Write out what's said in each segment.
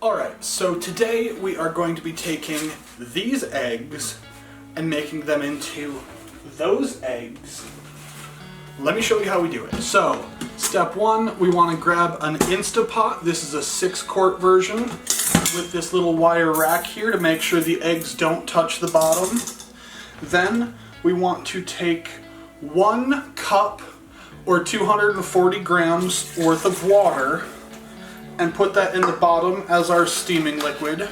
Alright, so today we are going to be taking these eggs and making them into those eggs. Let me show you how we do it. So, step one, we want to grab an InstaPot. This is a 6-quart version with this little wire rack here to make sure the eggs don't touch the bottom. Then we want to take 1 cup or 240 grams worth of water and put that in the bottom as our steaming liquid.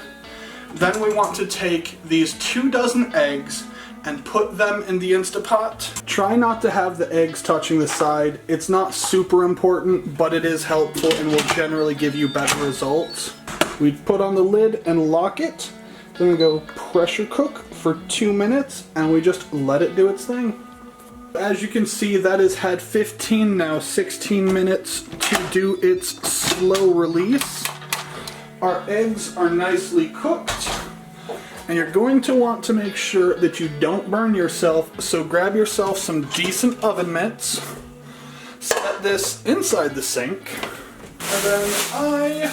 Then we want to take these 2 dozen eggs and put them in the InstaPot. Try not to have the eggs touching the side. It's not super important, but it is helpful and will generally give you better results. We put on the lid and lock it. Then we go pressure cook for 2 minutes and we just let it do its thing. As you can see, that has had 15, now 16 minutes to do its slow release. Our eggs are nicely cooked, and you're going to want to make sure that you don't burn yourself, so grab yourself some decent oven mitts, set this inside the sink, and then I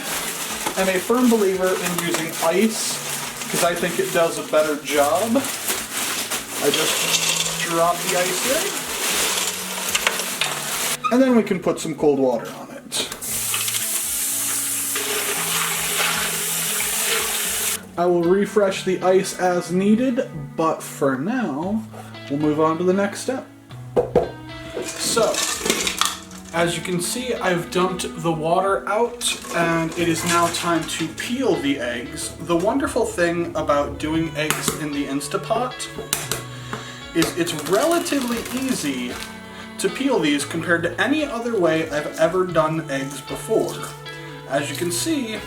am a firm believer in using ice, because I think it does a better job. I just drop the ice in, and then we can put some cold water on it. I will refresh the ice as needed, but for now, we'll move on to the next step. So, as you can see, I've dumped the water out, and it is now time to peel the eggs. The wonderful thing about doing eggs in the InstaPot is it's relatively easy to peel these compared to any other way I've ever done eggs before. As you can see,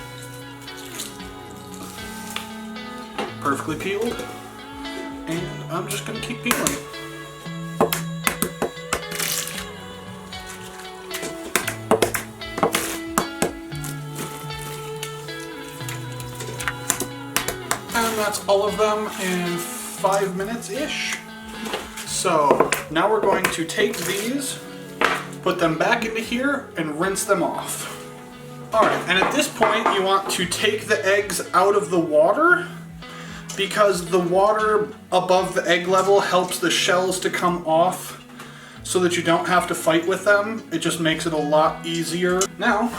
perfectly peeled, and I'm just going to keep peeling. And that's all of them in 5 minutes-ish. So now we're going to take these, put them back into here, and rinse them off. Alright, and at this point you want to take the eggs out of the water, because the water above the egg level helps the shells to come off so that you don't have to fight with them. It just makes it a lot easier. Now,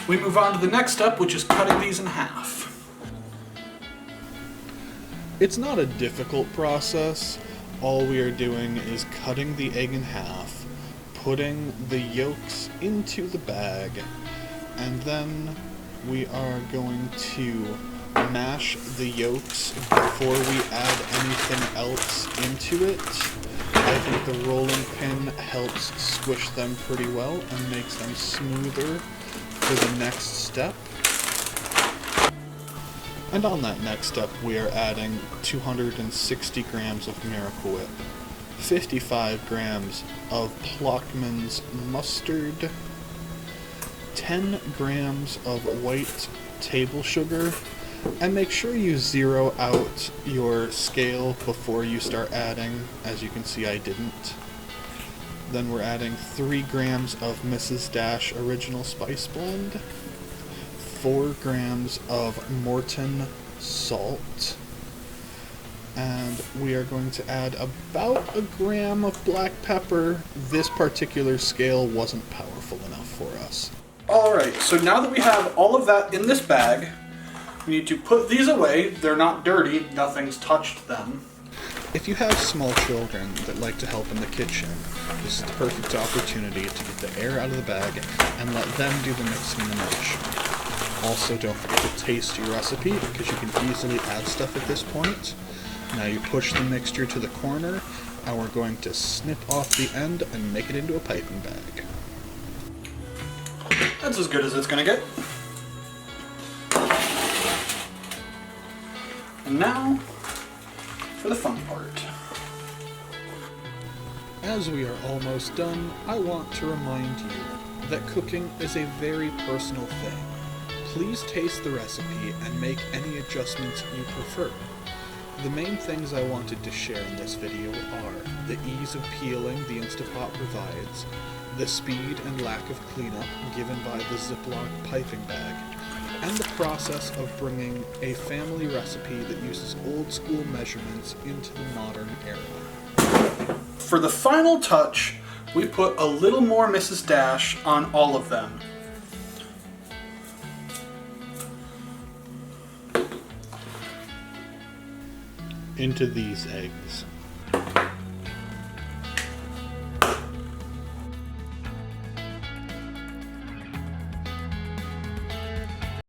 we move on to the next step, which is cutting these in half. It's not a difficult process. All we are doing is cutting the egg in half, putting the yolks into the bag, and then we are going to mash the yolks before we add anything else into it. I think the rolling pin helps squish them pretty well and makes them smoother for the next step. And on that next step, we are adding 260 grams of Miracle Whip, 55 grams of Plochmans Mustard, 10 grams of white table sugar, and make sure you zero out your scale before you start adding. As you can see, I didn't. Then we're adding 3 grams of Mrs. Dash Original Spice Blend, 4 grams of Morton Salt, and we are going to add about 1 gram of black pepper. This particular scale wasn't powerful enough for us. Alright, so now that we have all of that in this bag, we need to put these away. They're not dirty, nothing's touched them. If you have small children that like to help in the kitchen, this is the perfect opportunity to get the air out of the bag and let them do the mixing and the mashing. Also, don't forget to taste your recipe, because you can easily add stuff at this point. Now you push the mixture to the corner, and we're going to snip off the end and make it into a piping bag. That's as good as it's gonna get. And now, for the fun part. As we are almost done, I want to remind you that cooking is a very personal thing. Please taste the recipe and make any adjustments you prefer. The main things I wanted to share in this video are the ease of peeling the InstaPot provides, the speed and lack of cleanup given by the Ziploc piping bag, and the process of bringing a family recipe that uses old school measurements into the modern era. For the final touch, we put a little more Mrs. Dash on all of them. Into these eggs.